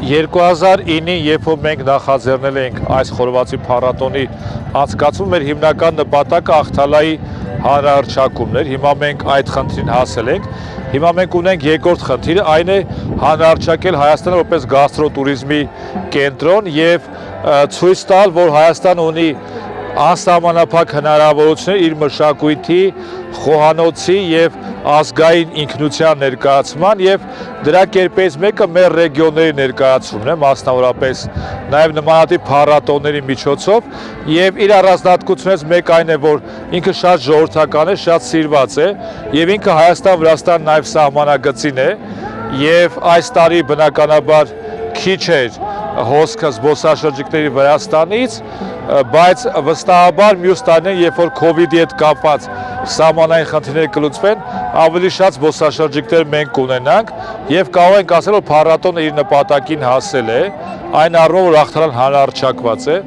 2009-ին, երբ որ մենք նախաձեռնել ենք այս խորովածի փառատոնի անցկացում, մեր հիմնական նպատակը Ախթալայի հանրահռչակումն էր։ Հիմա մենք այդ խնդրին հասել ենք։ Հիմա մենք ունենք երկրորդ խնդիրը, այն է հանրահռչակել Հայաստանը որպես գաստրոտուրիզմի կենտրոն եւ ցույց տալ, որ Հայաստանը ունի անսահմանափակ հնարավորություններ իր մշակույթի, խոհանոցի եւ ազգային ինքնության ներկայացման եւ դրա կերպերից մեկը մեր ռեգիոնների ներկայացումն է, մասնավորապես նաեւ նմանատիպ փառատոների միջոցով եւ իր առանձնահատկությունից մեկ այն է, որ ինքը շատ ժողովրդական է, շատ սիրված է եւ ինքը Հայաստան-Վրաստան նաեւ սահմանագծին է եւ այս տարի բնականաբար քիչ էր հոսքը զբոսաշրջիկների Վրաստանից, բայց վստահաբար մյուս տարիներին, երբ որ COVID-ի հետ կապված սահմանային խնդիրները կլուծվեն, ավելի շատ զբոսաշրջիկներ մենք կունենանք եւ կարող ենք ասել, որ փառատոնը իր նպատակին հասել է, այն առումով, որ Ախթալան հանրահռչակված է,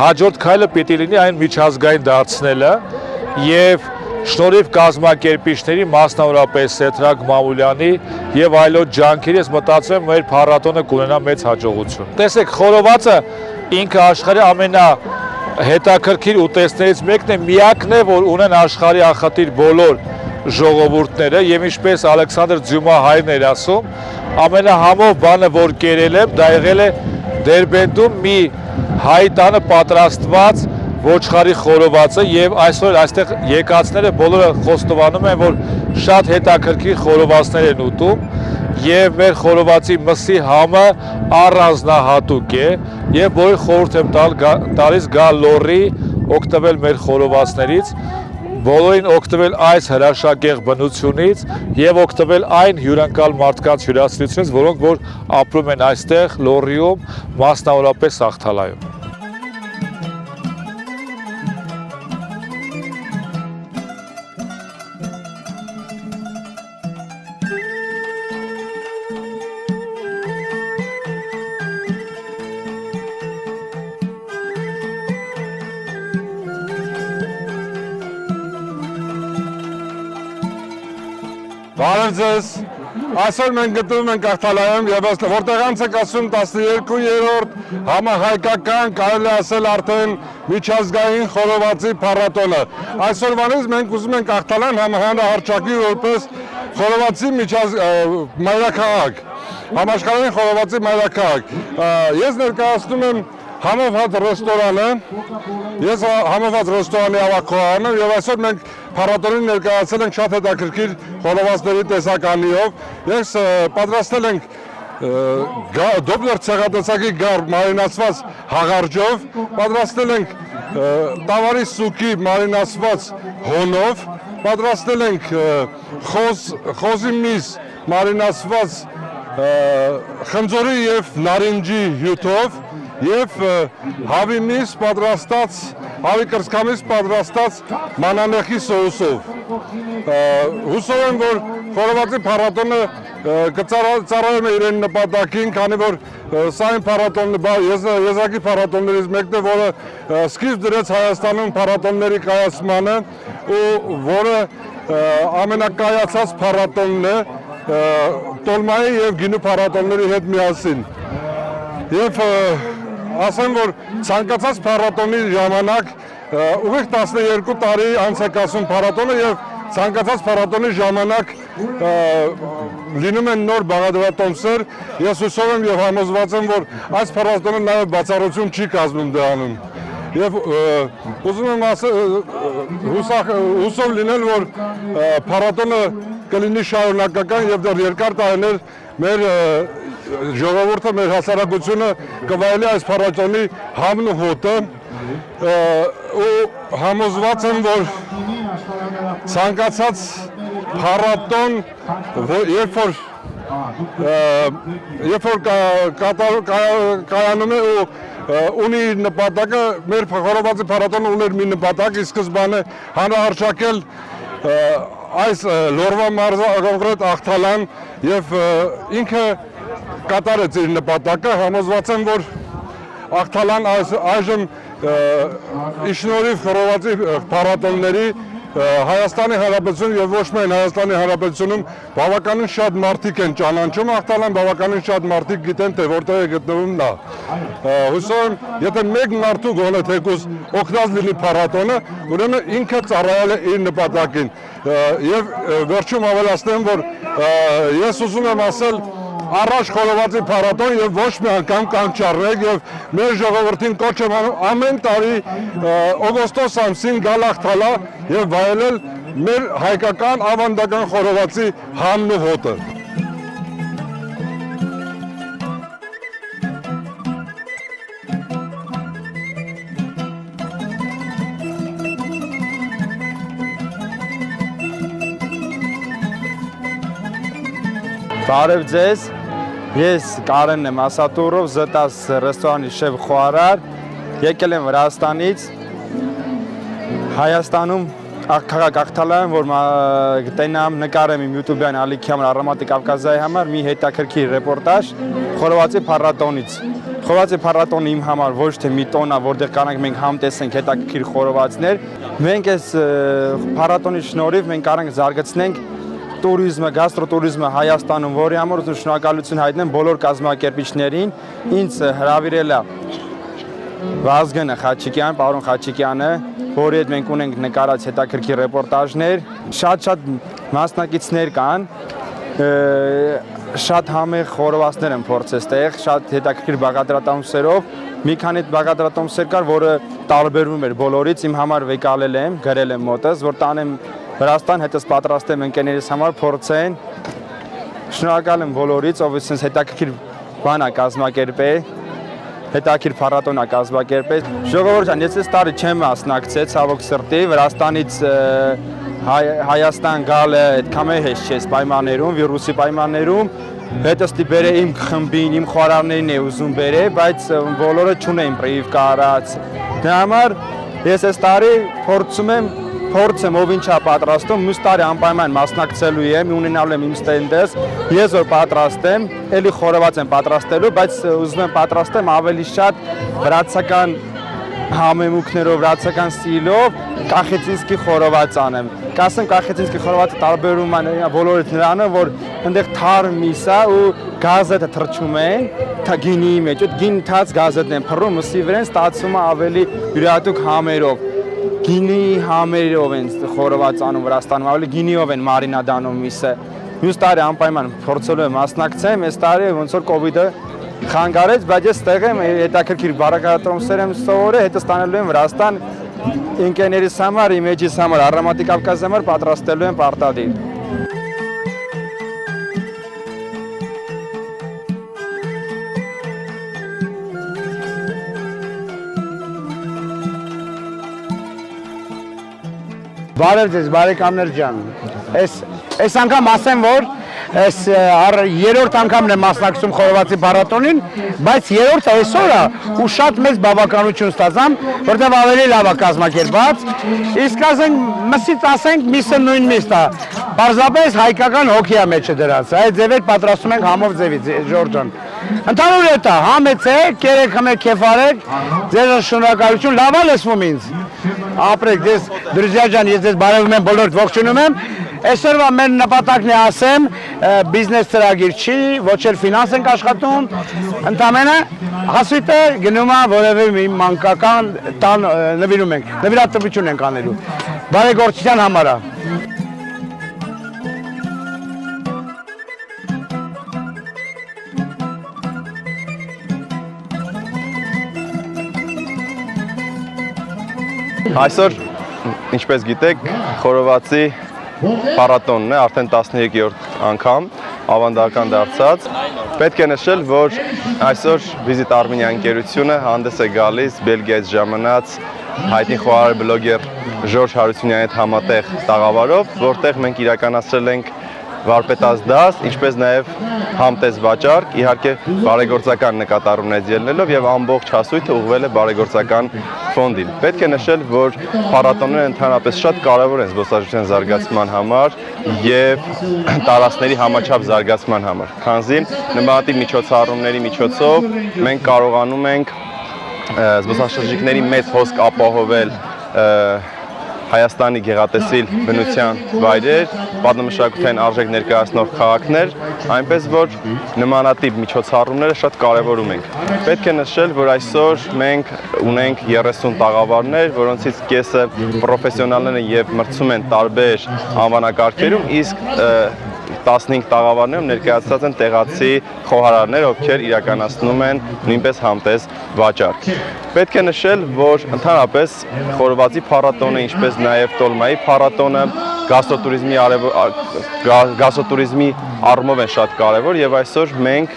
հաջորդ քայլը պիտի լինի այն միջազգային դարձնելը եւ շնորհիվ կազմակերպիչների, մասնավորապես Սեդրակ Մամուլյանի եւ այլոց ջանքերի, ես մտածում եմ, մեր փառատոնը կունենա մեծ հաջողություն։ Տեսեք, խորովածը ինքը աշխարհի ամենահետաքրքիր ուտեստներից մեկն է, միակն է, որ ունեն աշխարհի ախտիր բոլոր ժողովուրդները եւ ինչպես Ալեքսանդր Ձյումա հայրն էր ասում, ամենահամով բանը, որ կերել եմ, դա եղել է Դերբենտում մի հայ տանը պատրաստված ոչխարի խորովածը եւ այսօր այստեղ եկածները բոլորը խոստովանում են, որ շատ հետաքրքիր խորովածներ են ուտում եւ մեր խորովածի մսի համը առանձնահատուկ է եւ բոլորի խորհուրդ եմ տալիս գալ լոռի օգտվել մեր խորովածներից, բոլորին օգտվել այս հրաշագեղ բնությունից եւ օգտվել այն հյուրընկալ մարդկանց հյուրասիրությունից, որոնք որ ապրում են այստեղ լոռիում, մասնավորապես Ախթալայում։ Բարև ձեզ, այսօր մենք գտնվում ենք Ախթալայում եւ որտեղ անց եք ասում 12-րդ համահայկական, կարելի ասել արդեն միջազգային խորովածի փառատոնը։ Այսօրվանից մենք ուզում ենք Ախթալան հանրահռչակի որպես խորովածի մայրաքաղաք, համաշխարհային խորովածի մայրաքաղաք։ Ես ներկայացնում եմ Համոված ռեստորանը, ես Համոված ռեստորանի ավագողանը եւ այսօր մենք փառատոնին ներկայացել ենք շատ հետաքրքիր խորովածների տեսականիով։ Ես պատրաստել ենք դոբլեր ցեղատեսակի գար մարինացված հաղարջով, պատրաստել ենք տավարի սուկի մարինացված հոնով, պատրաստել ենք խոզի միս մարինացված խնձորի եւ նարինջի հյութով եւ հավի միս պատրաստած, հավի կրծքամիս պատրաստած մանանեխի սոուսով։ Հուսով եմ, որ խորովածի փառատոնը կծառայում է իրեն նպատակին, քանի որ սա այն փառատոնն է, եզակի փառատոններից մեկն է, որը սկիզբ դրեց Հայաստանում փառատոնների կայացմանը ու որը ամենակայացած փառատոնն է տոլմայի եւ գինու փառատոնների հետ միասին։ Եվ ասեմ, որ ցանկացած փառատոնի ժամանակ ուղիղ 12 տարի անց է կասում փառատոնը եւ ցանկացած փառատոնի ժամանակ լինում են նոր բաղադրատոմսեր։ Ես հուսով եմ եւ համոզված եմ, որ այս փառատոնը նաեւ բացառություն չի կազմում դրանում։ Եվ ուզում եմ հուսով լինել, որ փառատոնը կլինի շարունակական եւ դեռ երկար տարիներ մեր ժողովուրդը, մեր հասարակությունը կվայելի այս փառատոնի համն ու հոտը ու համոզված եմ, որ ցանկացած փառատոն, երբ որ կայանում է ու ունի նպատակը, մեր խորովածի փառատոնը ուներ մի նպատակ, ի սկզբանե հանրահռչակել այս լոռվա մարզը կոնկրետ Ախթալան եւ ինքը կատարեց իր նպատակը, համոզված եմ, որ Ախթալան այժմ ի շնորհիվ խորովածի փառատոնների Հայաստանի Հանրապետություն եւ ոչ միայն Հայաստանի Հանրապետությունում բավականին շատ մարդիկ են ճանաչում Ախտալան, բավականին շատ մարդիկ գիտեն թե որտեղ է գտնվում նա։ Հուսով եմ, եթե մեկ մարդու գոնե թեկուզ օգտած լինի փառատոնը, ուրեմն ինքը ծառայել է իր նպատակին։ Եվ վերջում ավելացնեմ, որ ես ուզում եմ ասել առաջ խորովածի փառատոն եւ ոչ մի անգամ կանգ չառնեք եւ մեր ժողովրդին կոչ եմ անում ամեն տարի օգոստոս ամսին գալ Ախտալա եւ վայելել մեր հայկական ավանդական խորովածի համն ու հոտը։ Բարև ձեզ, ես Կարենն եմ Ասատուրով, Զտաս ռեստորանի շեֆ խոհարար, եկել եմ Վրաստանից, Հայաստանում քաղաք Ախտալայում, որ գտենամ նկարեմ իմ յութուբյան ալիքի համար Արամատի Կավկազիայի համար մի հետաքրքիր ռեպորտաժ խորովածի փառատոնից։ Խորովածի փառատոնը իմ համար ոչ թե մի տոն է, որտեղ կանանք մենք համտեսենք հետաքրքիր խորովածներ, մենք այս փառատոնի շնորհիվ մենք կարող ենք զարգացնենք տուրիզմը, գաստրոտուրիզմը Հայաստանում, որի համար ուզում շնորհակալություն հայտնեմ բոլոր կազմակերպիչներին, ինձ հրավիրել է Վազգենը Խաչիկյան, պարոն Խաչիկյանը, որի հետ մենք ունենք նկարած հետաքրքիր ռեպորտաժներ, շատ մասնակիցներ կան, շատ համեղ խորովածներ են փորձել տեղ, շատ հետաքրքիր բաղադրատոմսերով, մի քանի բաղադրատոմսեր կար, որը տարբերվում էր բոլորից, իմ համար վեկալել եմ, գրել եմ մոտս, որ տանեմ Վրաստան, հետս պատրաստեմ ընկերներիս համար փորձեն։ Շնորհակալ եմ բոլորից, ով ինձ հետաքրքիր բան է կազմակերպել, հետաքրքիր փառատոն է կազմակերպել։ Ժողովուրդ ջան, ես այս տարի չեմ մասնակցել, ցավոք սրտի, Վրաստանից Հայաստան գալը այդքան է հեշտ չէ պայմաններում, վիրուսի պայմաններում։ Հետս դի բերե իմ խմբին, իմ խոհարարներին է ուզում բերե, բայց բոլորը չունեն պրիվկա արած։ Դրա համար ես այս տարի փորձեմ ով ինչա պատրաստում, մյուս տարի անպայման մասնակցելու եմ, ունենալու եմ իմ ստենդս, ես որ պատրաստեմ, էլի խորոված եմ պատրաստելու, բայց ուզում եմ պատրաստեմ ավելի շատ վրացական համեմունքներով, վրացական ստիլով կախեցինսկի խորոված անեմ։ Կասեմ կախեցինսկի խորովածը տարբերում է բոլորից նրանը, որ այնտեղ թարմ միս է ու գազետը թրջում են, գինիի մեջ, ու գին թաց գազետն են փռում, մսի վրան ստացվում է ավելի յուրահատուկ համերով։ Գինի համերով են խորոված անում Վրաստանում, ավելի գինիով են մարինադանում միսը։ Մյուս տարի անպայման փորձելու եմ մասնակցեմ, այս տարի ոնց որ կովիդը խանգարեց, բայց ես ստեղ եմ հետաքրքիր բառակատարումներ եմ սովորել, հետո ստանալու եմ Վրաստան ընկերներիս համար, իմ էջիս համար, Արամատի Կավկազի համար պատրաստելու եմ պարտադիր։ Բարև ձեզ, բարեկամներ ջան։ Այս անգամ ասեմ, որ այս երրորդ անգամն եմ մասնակցում խորովածի փառատոնին, բայց երրորդը այսօր է ու շատ մեծ բավականություն ստացամ, որտեղ ավելի լավ է կազմակերպված։ Իսկ մսից ասենք միսը նույն միստ է։ Պարզապես հայկական հոգի է մեջը դրած։ Այդ ձևեր պատրաստում ենք համով ձևից, Ժորժ ջան։ Ընդհանուր է դա, համեցեք, կերեք, խմեք, քեֆարեք, ձեր շնորհակալություն, լավ է լսվում ինձ։ Ապրեք, ես դրուզիա ջան, ես ձեզ բարևում եմ, բոլորդ ողջունում եմ։ Այսօրվա մեր նպատակն է ասեմ, բիզնես ծրագիր չի, ոչ էլ ֆինանս ենք աշխատում, ընդամենը հասույթը գնում է որևէ մի մանկական տան նվիրում ենք, նվիրատվություն ենք անելու։ Բարեգործության համար է։ Այսօր, ինչպես գիտեք, խորովածի փառատոնն է, արդեն 13-րդ անգամ ավանդական դարձած։ Պետք է նշել, որ այսօր Visit Armenia ընկերությունը հանդես է գալիս Բելգիայից ժամանած հայտնի խոհարար բլոգեր Ժորժ Հարությունյանի հետ համատեղ տաղավարով, որտեղ մենք իրականացրել ենք վարպետաց դաս, ինչպես նաև համտես վաճառք, իհարկե բարեգործական նկատառումներից ելնելով եւ ամբողջ հասույթը ուղղվել է բարեգործական ֆոնդին։ Պետք է նշել, որ փառատոնները ընդհանրապես շատ կարևոր են զբոսաշրջության զարգացման համար եւ տարածքների համաչափ զարգացման համար, քանզի նմանատիպ միջոցառումների միջոցով մենք կարողանում ենք զբոսաշրջիկների մեծ հոսք ապահովել Հայաստանի գեղատեսիլ բնության վայրեր, պատմամշակութային արժեք ներկայացնող քաղաքներ, այնպես որ նմանատիպ միջոցառումները շատ կարևորում ենք։ Պետք է նշել, որ այսօր մենք ունենք 30 տաղավարներ, որոնցից կեսը պրոֆեսիոնալներ են եւ մրցում են տարբեր անվանակարգերում, իսկ 15 տաղավարներում ներկայացած են տեղացի խոհարարներ, ովքեր իրականացնում են նույնպես համտես վաճառք։ Պետք է նշել, որ ընդհանրապես խորովածի փառատոնը, ինչպես նաև տոլմայի փառատոնը գաստրոտուրիզմի առումով են շատ կարևոր եւ այսօր մենք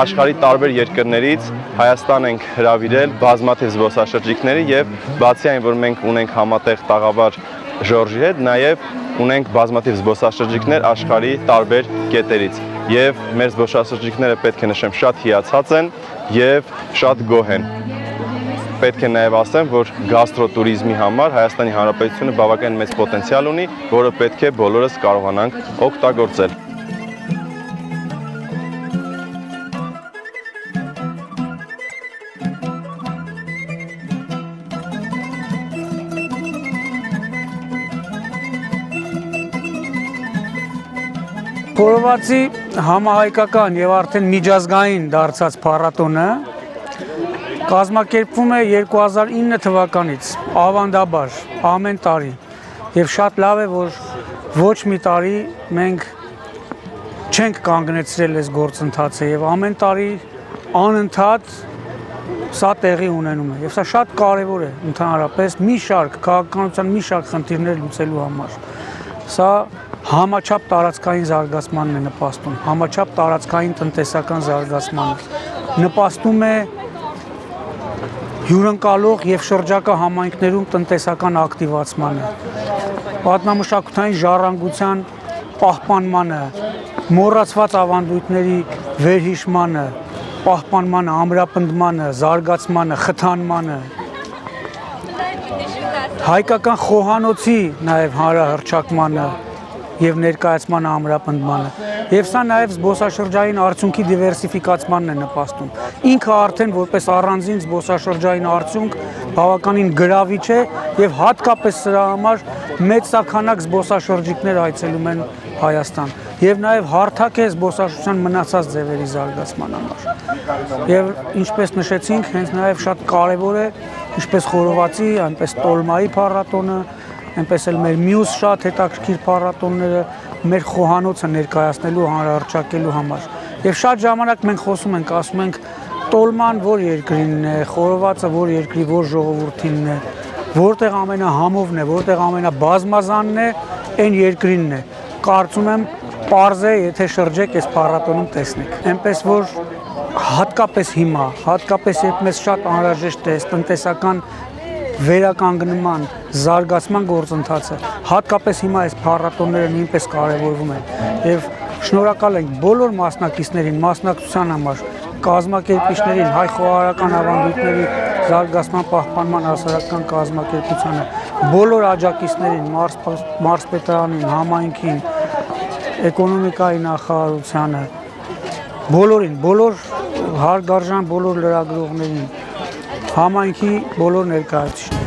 աշխարհի տարբեր երկրներից Հայաստան ենք հրավիրել բազմաթիվ զբոսաշրջիկների եւ բացի այն, որ մենք ունենք համատեղ տաղավար Ժորժի հետ, նաև ունենք բազմաթիվ զբոսաշրջիկներ աշխարհի տարբեր կետերից եւ մեր զբոսաշրջիկները պետք է նշեմ շատ հիացած են եւ շատ գոհ են։ Պետք է նաև ասեմ, որ գաստրոտուրիզմի համար Հայաստանի Հանրապետությունը բավական մեծ պոտենցիալ ունի, որը պետք է բոլորս կարողանանք օգտագործել։ Խորովածի համահայկական եւ արդեն միջազգային դարձած փառատոնը կազմակերպվում է 2009 թվականից ավանդաբար ամեն տարի եւ շատ լավ է, որ ոչ մի տարի մենք չենք կանգնեցրել այս գործընթացը եւ ամեն տարի անընդհատ սա տեղի ունենում է եւ սա շատ կարեւոր է ընդհանրապես մի շարք քաղաքականության մի շարք խնդիրներ լուծելու համար։ Սա համաչափ տարածքային զարգացմանն է նպաստում, համաչափ տարածքային տնտեսական զարգացմանը, նպաստում է հյուրընկալող եւ շրջակա համայնքներում տնտեսական ակտիվացմանը, պատմամշակութային ժառանգության պահպանմանը, մոռացված ավանդույթների վերհիշմանը, պահպանմանը, ամրապնդմանը, զարգացմանը, խթանմանը, հայկական խոհանոցի նաեւ հանրահռչակմանը եւ ներկայացման ամրապնդմանը եւ սա նաեւ զբոսաշրջային արդյունքի դիվերսիֆիկացմանն է նպաստում։ Ինքը արդեն որպես առանձին զբոսաշրջային արդյունք բավականին գրավիչ է եւ հատկապես սրա համար մեծ սաքանակ զբոսաշրջիկներ այցելում են Հայաստան եւ նաեւ հարթակ է զբոսաշրջության մնացած ձևերի զարգացման համար։ Եվ ինչպես նշեցինք, հենց նաեւ շատ կարեւոր է ինչպես խորովածի, այնպես տոլմայի փառատոնը, այնպես էլ մեր մյուս շատ հետաքրքիր փառատոնները մեր խոհանոցը ներկայացնելու, հանրահռչակելու համար։ Եվ շատ ժամանակ մենք խոսում ենք, ասում ենք տոլման որ երկրինն է, խորովածը որ երկրի որ ժողովրդինն է, որտեղ ամենահամովն է, որտեղ ամենաբազմազանն է, այն երկրինն է։ Կարծում եմ պարզ է, եթե շրջեք այս փառատոնում տեսնեք։ Այնպես որ հատկապես հիմա, հատկապես երբ մեզ շատ անհրաժեշտ է տնտեսական վերականգնման, զարգացման գործընթացը, հատկապես հիմա այս փառատոնները նույնպես կարևորվում են եւ շնորհակալ ենք բոլոր մասնակիցներին, մասնակցության համար, կազմակերպիչներին, հայ խոհարարական ավանդույթների զարգացման պահպանման հասարակական կազմակերպությանը, բոլոր աջակիցներին, մարզպետարանին, համայնքին, էկոնոմիկայի նախարարությանը, բոլորին, բոլոր հարգարժան բոլոր լրագրողներին, համայնքի բոլոր ներկայացուցիչներին